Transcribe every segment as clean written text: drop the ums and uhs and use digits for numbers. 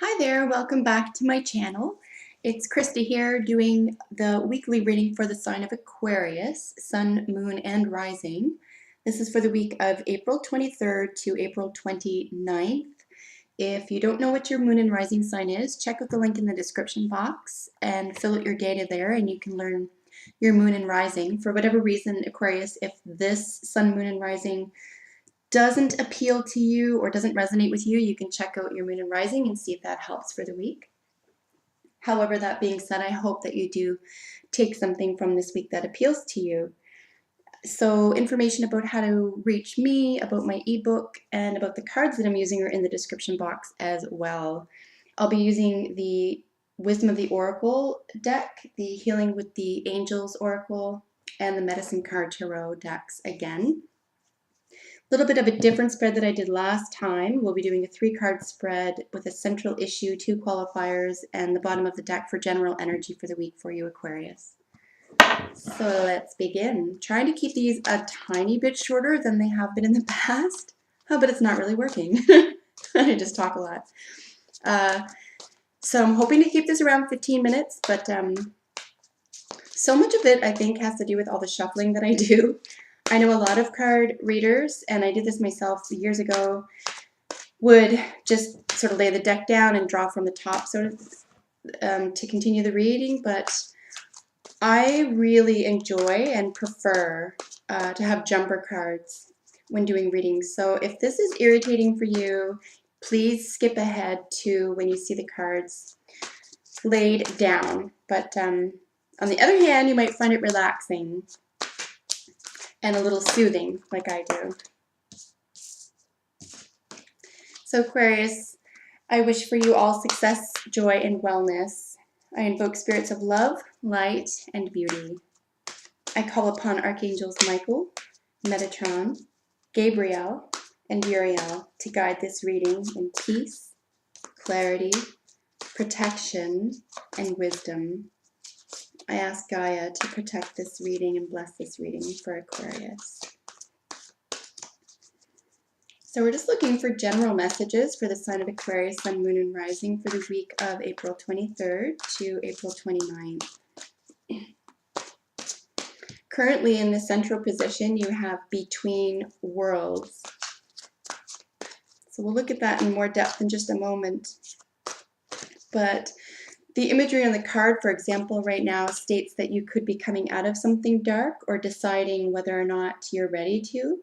Hi there, welcome back to my channel. It's Krista here doing the weekly reading for the sign of Aquarius, Sun, Moon, and Rising. This is for the week of April 23rd to April 29th. If you don't know what your Moon and Rising sign is, check out the link in the description box and fill out your data there and you can learn your Moon and Rising. For whatever reason, Aquarius, if this Sun, Moon, and Rising doesn't appeal to you or doesn't resonate with you, you can check out your Moon and Rising and see if that helps for the week. However, that being said, I hope that you do take something from this week that appeals to you. So information about how to reach me, about my ebook, and about the cards that I'm using are in the description box as well. I'll be using the Wisdom of the Oracle deck, the Healing with the Angels Oracle, and the Medicine Card Tarot decks again. Little bit of a different spread that I did last time. We'll be doing a 3-card spread with a central issue, 2 qualifiers, and the bottom of the deck for general energy for the week for you, Aquarius. So let's begin. Trying to keep these a tiny bit shorter than they have been in the past. Oh, but it's not really working. I just talk a lot. So I'm hoping to keep this around 15 minutes, but so much of it I think has to do with all the shuffling that I do. I know a lot of card readers, and I did this myself years ago, would just sort of lay the deck down and draw from the top sort of to continue the reading, but I really enjoy and prefer to have jumper cards when doing readings. So if this is irritating for you, please skip ahead to when you see the cards laid down. But on the other hand, you might find it relaxing and a little soothing like I do. So Aquarius, I wish for you all success, joy, and wellness. I invoke spirits of love, light, and beauty. I call upon Archangels Michael, Metatron, Gabriel, and Uriel to guide this reading in peace, clarity, protection, and wisdom. I ask Gaia to protect this reading and bless this reading for Aquarius. So we're just looking for general messages for the sign of Aquarius, Sun, Moon, and Rising for the week of April 23rd to April 29th. Currently in the central position, you have Between Worlds. So we'll look at that in more depth in just a moment. But the imagery on the card, for example, right now states that you could be coming out of something dark or deciding whether or not you're ready to,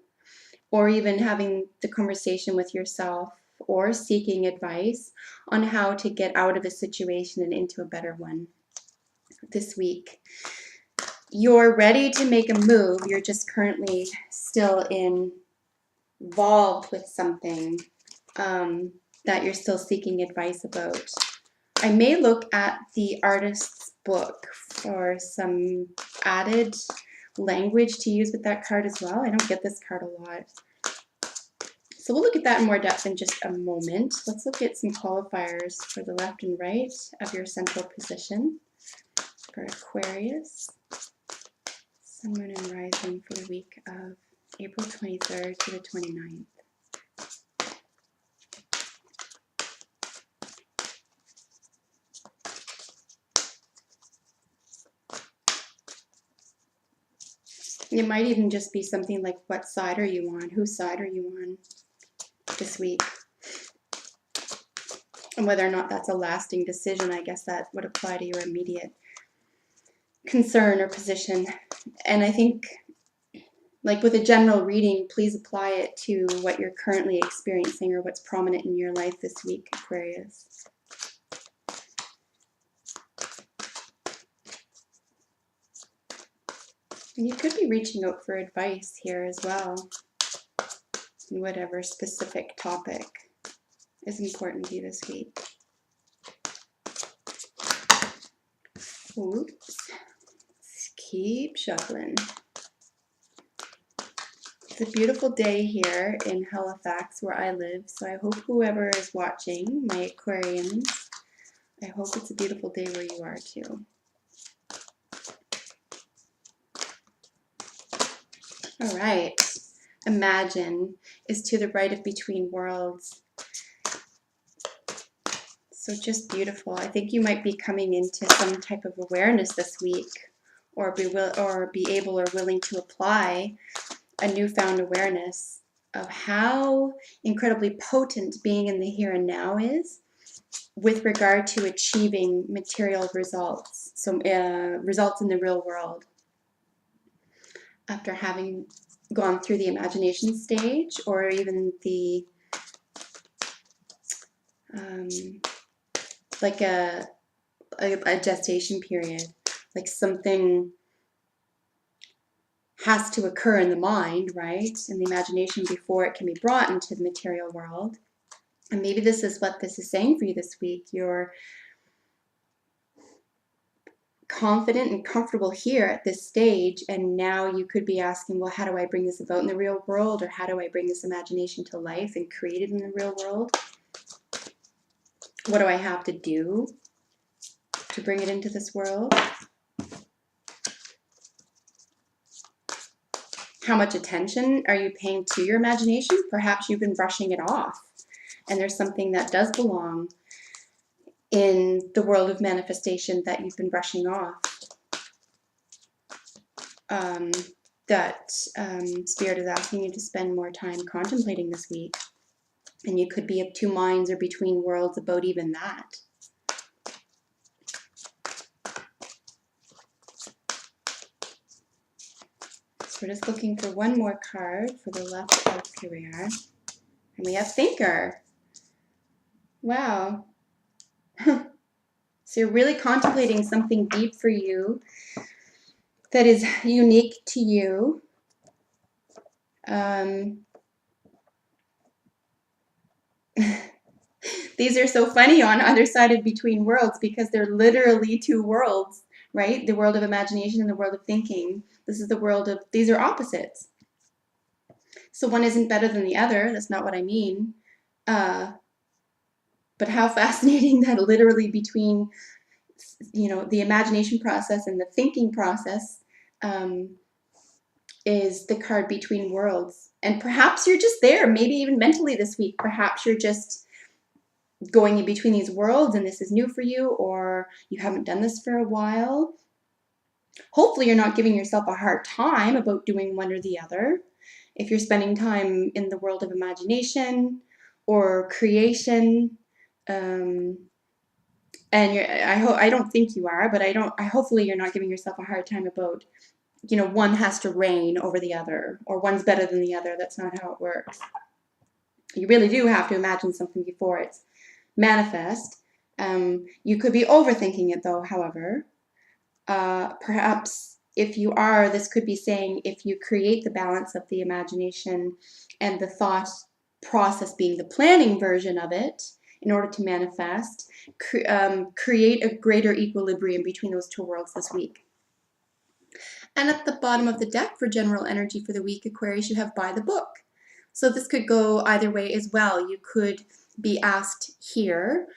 or even having the conversation with yourself or seeking advice on how to get out of a situation and into a better one this week. You're ready to make a move. You're just currently still involved with something that you're still seeking advice about. I may look at the artist's book for some added language to use with that card as well. I don't get this card a lot. So we'll look at that in more depth in just a moment. Let's look at some qualifiers for the left and right of your central position for Aquarius, Sun, Moon, and Rising for the week of April 23rd to the 29th. It might even just be something like, what side are you on? Whose side are you on this week? And whether or not that's a lasting decision, I guess that would apply to your immediate concern or position. And I think, like with a general reading, please apply it to what you're currently experiencing or what's prominent in your life this week, Aquarius. And you could be reaching out for advice here as well, in whatever specific topic is important to you this week. Oops. Let's keep shuffling. It's a beautiful day here in Halifax where I live, so I hope whoever is watching, my Aquarians, I hope it's a beautiful day where you are too. All right, Imagine is to the right of Between Worlds. So just beautiful. I think you might be coming into some type of awareness this week, or be able or willing to apply a newfound awareness of how incredibly potent being in the here and now is with regard to achieving material results, so results in the real world. After having gone through the imagination stage, or even the like a gestation period, like something has to occur in the mind, right, in the imagination before it can be brought into the material world. And maybe this is what this is saying for you this week. You're confident and comfortable here at this stage, and now you could be asking, well, how do I bring this about in the real world, or how do I bring this imagination to life and create it in the real world? What do I have to do to bring it into this world? How much attention are you paying to your imagination? Perhaps you've been brushing it off, and there's something that does belong in the world of manifestation that you've been brushing off. That Spirit is asking you to spend more time contemplating this week. And you could be of two minds or between worlds about even that. So we're just looking for one more card for the left of, here we are. And we have Thinker. Wow. So you're really contemplating something deep for you that is unique to you. These are so funny on either side of Between Worlds, because they're literally two worlds, right? The world of imagination and the world of thinking. This is the world of, these are opposites. So one isn't better than the other. That's not what I mean. But how fascinating that literally between, you know, the imagination process and the thinking process is the card Between Worlds. And perhaps you're just there, maybe even mentally this week. Perhaps you're just going in between these worlds and this is new for you, or you haven't done this for a while. Hopefully you're not giving yourself a hard time about doing one or the other. If you're spending time in the world of imagination or creation, and I don't think you are, but hopefully you're not giving yourself a hard time about, you know, one has to reign over the other, or one's better than the other. That's not how it works. You really do have to imagine something before it's manifest. You could be overthinking it though, however. Perhaps if you are, this could be saying, if you create the balance of the imagination and the thought process being the planning version of it in order to manifest, create a greater equilibrium between those two worlds this week. And at the bottom of the deck for general energy for the week, Aquarius, you have By the Book. So this could go either way as well. You could be asked here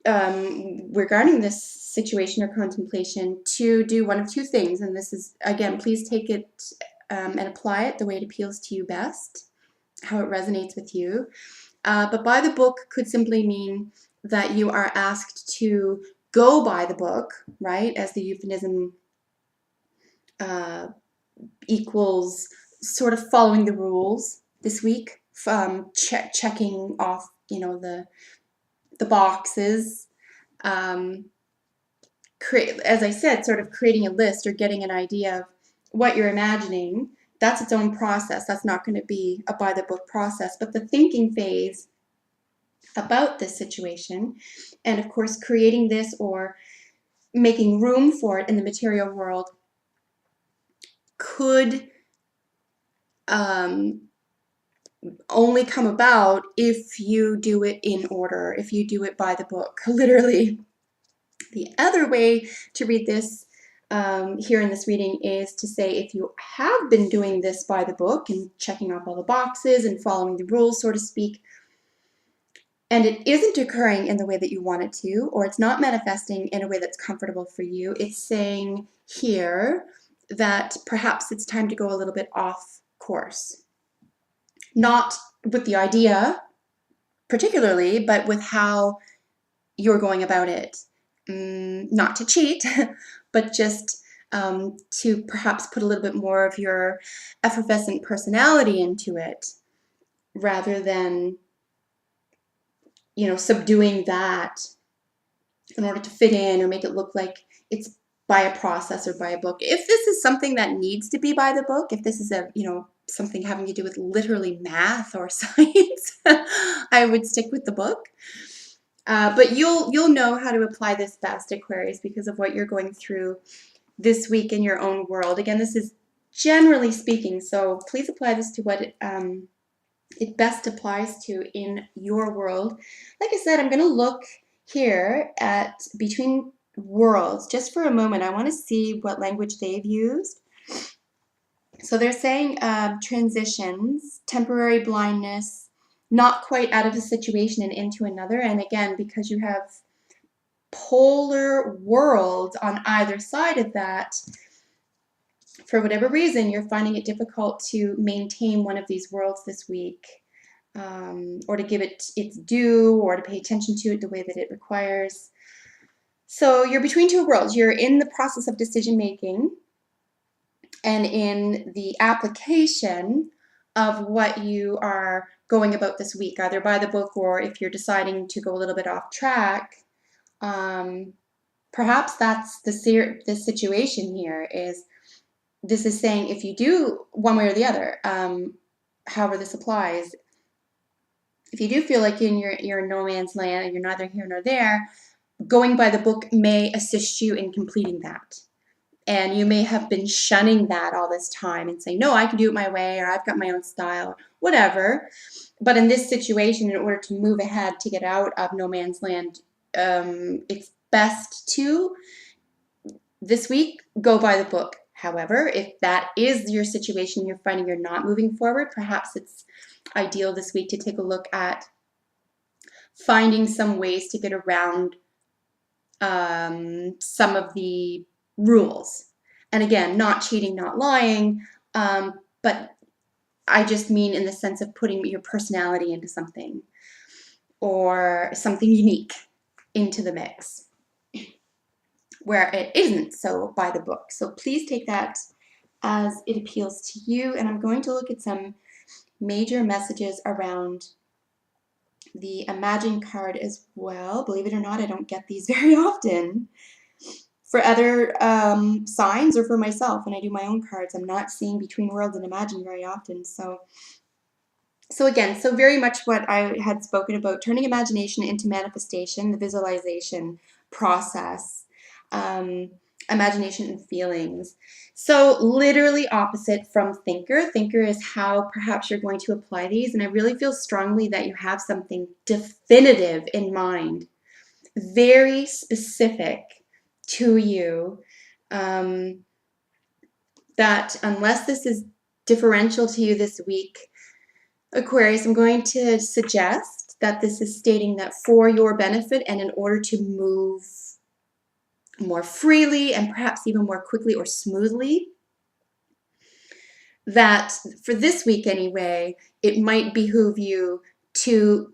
regarding this situation or contemplation to do one of two things. And this is, again, please take it and apply it the way it appeals to you best, how it resonates with you. But by the book could simply mean that you are asked to go by the book, right, as the euphemism equals sort of following the rules this week, checking off, you know, the boxes, as I said, sort of creating a list or getting an idea of what you're imagining. That's its own process. That's not going to be a by the book process, but the thinking phase about this situation, and of course creating this or making room for it in the material world, could only come about if you do it in order, if you do it by the book, literally. The other way to read this here in this reading is to say, if you have been doing this by the book and checking off all the boxes and following the rules, so to speak, and it isn't occurring in the way that you want it to, or it's not manifesting in a way that's comfortable for you, it's saying here that perhaps it's time to go a little bit off course. Not with the idea particularly, but with how you're going about it. Not to cheat, but just to perhaps put a little bit more of your effervescent personality into it, rather than, subduing that in order to fit in or make it look like it's by a process or by a book. If this is something that needs to be by the book, if this is something having to do with literally math or science, I would stick with the book. But you'll know how to apply this best, Aquarius, because of what you're going through this week in your own world. Again, this is generally speaking, so please apply this to what it best applies to in your world. Like I said, I'm going to look here at between worlds just for a moment. I want to see what language they've used. So they're saying transitions, temporary blindness, not quite out of a situation and into another. And again, because you have polar worlds on either side of that, for whatever reason, you're finding it difficult to maintain one of these worlds this week, or to give it its due, or to pay attention to it the way that it requires. So you're between two worlds. You're in the process of decision making and in the application of what you are going about this week, either by the book or if you're deciding to go a little bit off track. Perhaps that's the situation here. This is saying if you do one way or the other, however this applies, if you do feel like you're in no man's land and you're neither here nor there, going by the book may assist you in completing that. And you may have been shunning that all this time and saying, no, I can do it my way, or I've got my own style, whatever. But in this situation, in order to move ahead, to get out of no man's land, it's best to, this week, go by the book. However, if that is your situation, you're finding you're not moving forward, perhaps it's ideal this week to take a look at finding some ways to get around some of the rules. And again, not cheating, not lying, but I just mean in the sense of putting your personality into something or something unique into the mix where it isn't so by the book. So please take that as it appeals to you. And I'm going to look at some major messages around the Imagine card as well. Believe it or not, I don't get these very often. For other signs or for myself, when I do my own cards, I'm not seeing Between Worlds and Imagine very often. So again, so very much what I had spoken about, turning imagination into manifestation, the visualization process, imagination and feelings. So literally opposite from thinker. Thinker is how perhaps you're going to apply these. And I really feel strongly that you have something definitive in mind, very specific to you, that unless this is differential to you this week, Aquarius, I'm going to suggest that this is stating that for your benefit and in order to move more freely and perhaps even more quickly or smoothly, that for this week anyway, it might behoove you to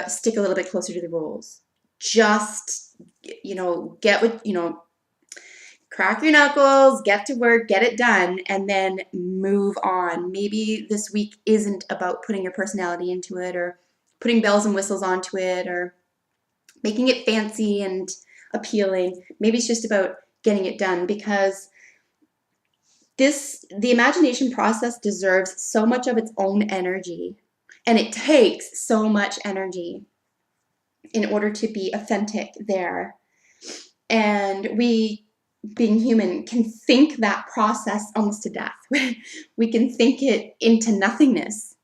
stick a little bit closer to the rules. Just, get what, crack your knuckles, get to work, get it done, and then move on. Maybe this week isn't about putting your personality into it or putting bells and whistles onto it or making it fancy and appealing. Maybe it's just about getting it done, because the imagination process deserves so much of its own energy, and it takes so much energy in order to be authentic there. And we, being human, can think that process almost to death. We can think it into nothingness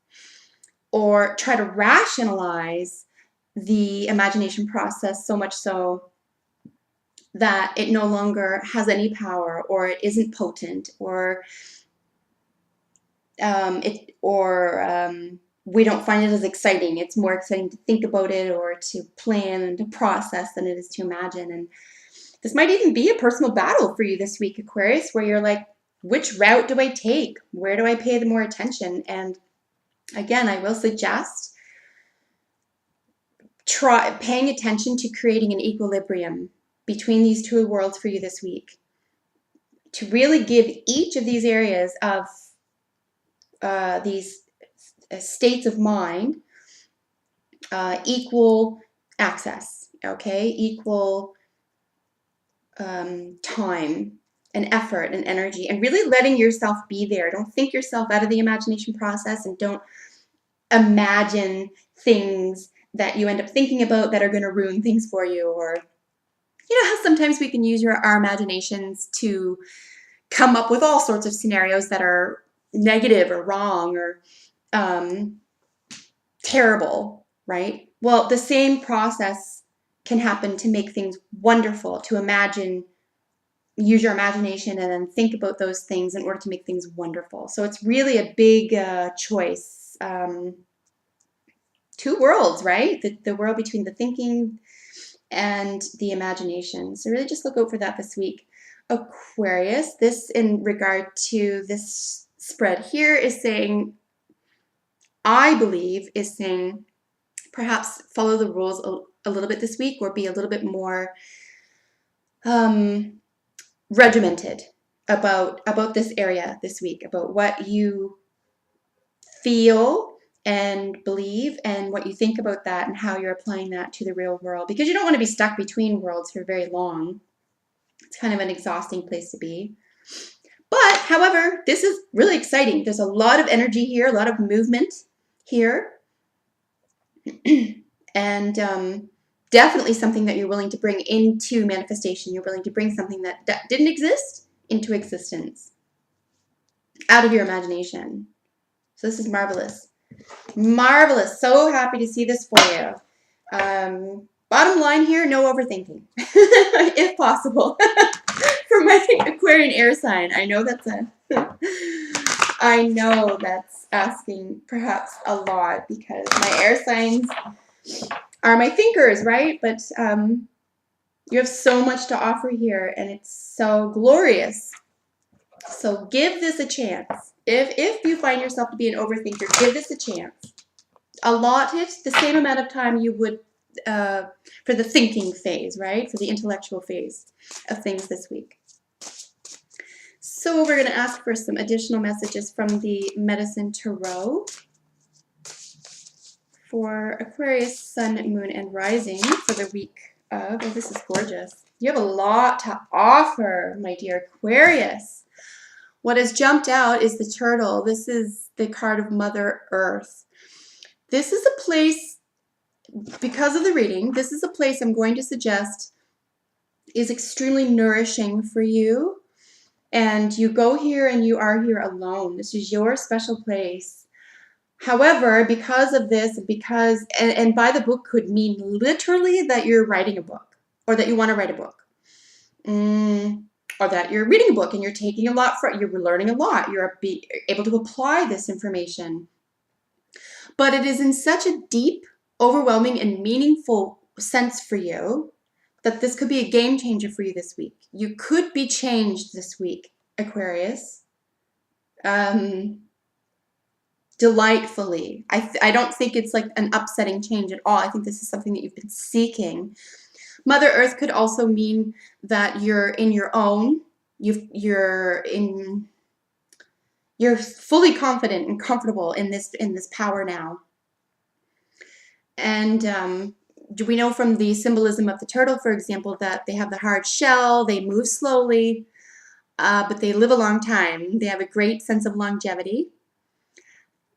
or try to rationalize the imagination process so much so that it no longer has any power, or it isn't potent, or we don't find it as exciting. It's more exciting to think about it or to plan and to process than it is to imagine. And this might even be a personal battle for you this week, Aquarius, where you're like, which route do I take? Where do I pay the more attention? And again, I will suggest paying attention to creating an equilibrium between these two worlds for you this week, to really give each of these areas of these states of mind equal access, okay? Equal time and effort and energy, and really letting yourself be there. Don't think yourself out of the imagination process, and don't imagine things that you end up thinking about that are going to ruin things for you. Or, you know how sometimes we can use our imaginations to come up with all sorts of scenarios that are negative or wrong or terrible, right? Well, the same process can happen to make things wonderful, to imagine, use your imagination and then think about those things in order to make things wonderful. So it's really a big choice. Two worlds, right? The world between the thinking and the imagination. So really just look out for that this week. Aquarius, this in regard to this spread here is saying, I believe, is saying perhaps follow the rules a little bit this week, or be a little bit more regimented about this area this week, about what you feel and believe and what you think about that and how you're applying that to the real world, because you don't want to be stuck between worlds for very long. It's kind of an exhausting place to be. But however, this is really exciting. There's a lot of energy here, a lot of movement here, and definitely something that you're willing to bring into manifestation. You're willing to bring something that didn't exist into existence out of your imagination. So this is marvelous. Marvelous. So happy to see this for you. Bottom line here, no overthinking, if possible. For my Aquarian air sign, I know that's asking perhaps a lot, because my air signs are my thinkers, right? But you have so much to offer here, and it's so glorious. So give this a chance. If you find yourself to be an overthinker, give this a chance. Allot it the same amount of time you would for the thinking phase, right? For the intellectual phase of things this week. So we're going to ask for some additional messages from the Medicine Tarot for Aquarius, Sun, Moon, and Rising for the week of, oh, this is gorgeous. You have a lot to offer, my dear Aquarius. What has jumped out is the turtle. This is the card of Mother Earth. This is a place, because of the reading, this is a place I'm going to suggest is extremely nourishing for you. And you go here and you are here alone. This is your special place. However, because of this, because, and by the book could mean literally that you're writing a book, or that you want to write a book. Or that you're reading a book and you're taking a lot from, you're learning a lot. You're able to apply this information. But it is in such a deep, overwhelming, and meaningful sense for you that this could be a game changer for you this week. You could be changed this week, Aquarius. Delightfully. I don't think it's like an upsetting change at all. I think this is something that you've been seeking. Mother Earth could also mean that you're in your own, you're fully confident and comfortable in this power now. And do we know from the symbolism of the turtle, for example, that they have the hard shell, they move slowly, but they live a long time. They have a great sense of longevity.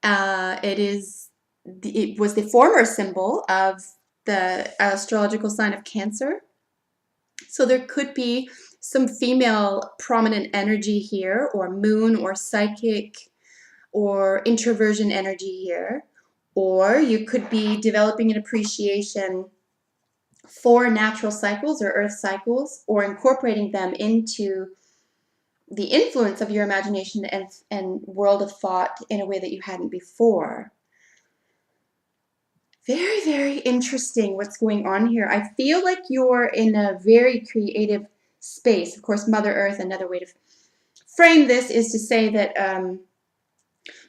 It was the former symbol of the astrological sign of Cancer. So there could be some female prominent energy here, or moon or psychic or introversion energy here. Or you could be developing an appreciation for natural cycles or earth cycles, or incorporating them into the influence of your imagination and world of thought in a way that you hadn't before. Very, very interesting what's going on here. I feel like you're in a very creative space. Of course, Mother Earth, another way to frame this is to say that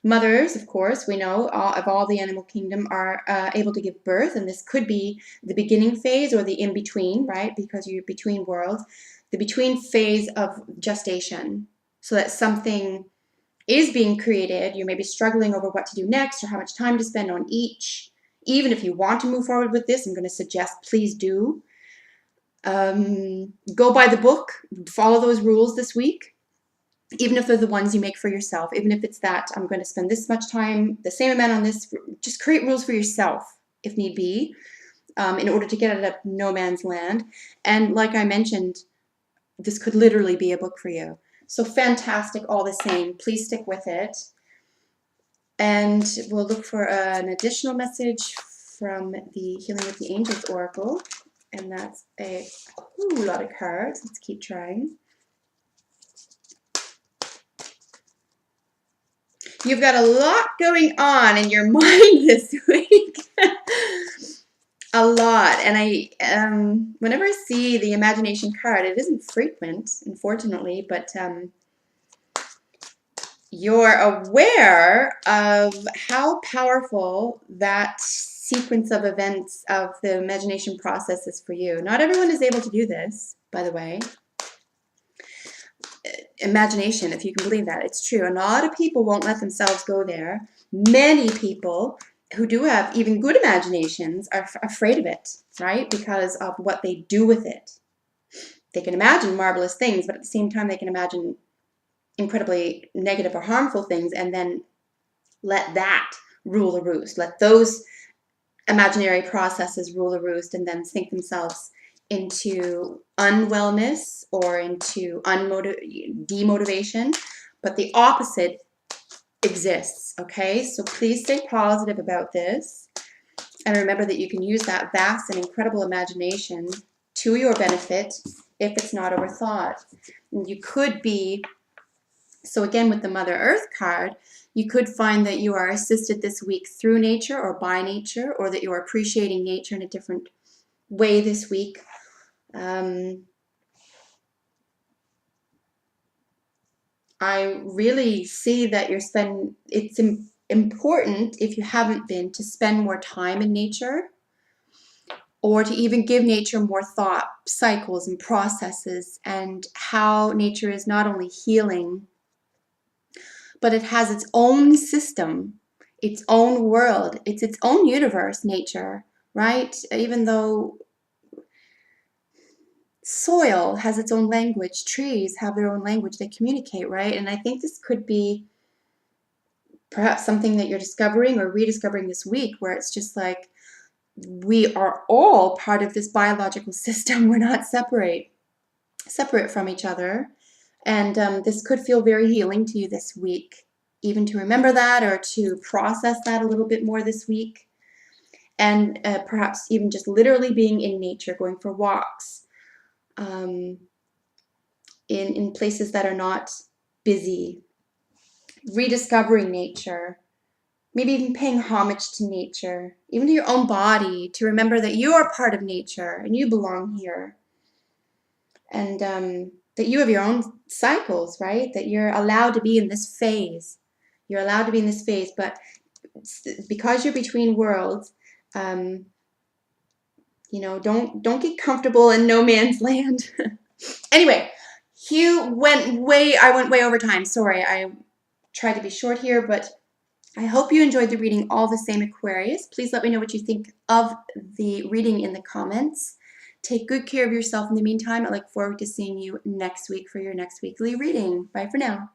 Mothers, of course, we know of all the animal kingdom are able to give birth, and this could be the beginning phase or the in-between, right? Because you're between worlds, the between phase of gestation, so that something is being created. You may be struggling over what to do next or how much time to spend on each. Even if you want to move forward with this, I'm going to suggest please do. Go by the book, follow those rules this week, even if they're the ones you make for yourself, even if it's that I'm going to spend this much time, the same amount on this. Just create rules for yourself if need be, in order to get out of no man's land. And like I mentioned, this could literally be a book for you. So fantastic all the same. Please stick with it. And we'll look for an additional message from the Healing with the Angels Oracle. And that's a whole lot of cards. Let's keep trying. You've got a lot going on in your mind this week. A lot. And whenever I see the imagination card, it isn't frequent, unfortunately, but you're aware of how powerful that sequence of events of the imagination process is for you. Not everyone is able to do this, by the way. Imagination, if you can believe that, it's true. A lot of people won't let themselves go there. Many people who do have even good imaginations are afraid of it, right? Because of what they do with it. They can imagine marvelous things, but at the same time they can imagine incredibly negative or harmful things, and then let that rule the roost. Let those imaginary processes rule the roost, and then sink themselves into unwellness or into demotivation. But the opposite exists, okay? So please stay positive about this, and remember that you can use that vast and incredible imagination to your benefit if it's not overthought. And you could be, so again with the Mother Earth card, you could find that you are assisted this week through nature or by nature, or that you are appreciating nature in a different way this week. I really see that it's important, if you haven't been, to spend more time in nature, or to even give nature more thought cycles and processes, and how nature is not only healing, but it has its own system, its own world, it's its own universe, nature, right? Even though soil has its own language, trees have their own language, they communicate, right? And I think this could be perhaps something that you're discovering or rediscovering this week, where it's just like, we are all part of this biological system. We're not separate from each other. And this could feel very healing to you this week, even to remember that or to process that a little bit more this week. And perhaps even just literally being in nature, going for walks, in places that are not busy, rediscovering nature, maybe even paying homage to nature, even to your own body, to remember that you are part of nature and you belong here. And that you have your own cycles, right? That you're allowed to be in this phase. You're allowed to be in this phase, but because you're between worlds, you know, don't get comfortable in no man's land. Anyway, I went way over time. Sorry, I tried to be short here, but I hope you enjoyed the reading all the same, Aquarius. Please let me know what you think of the reading in the comments. Take good care of yourself in the meantime. I look forward to seeing you next week for your next weekly reading. Bye for now.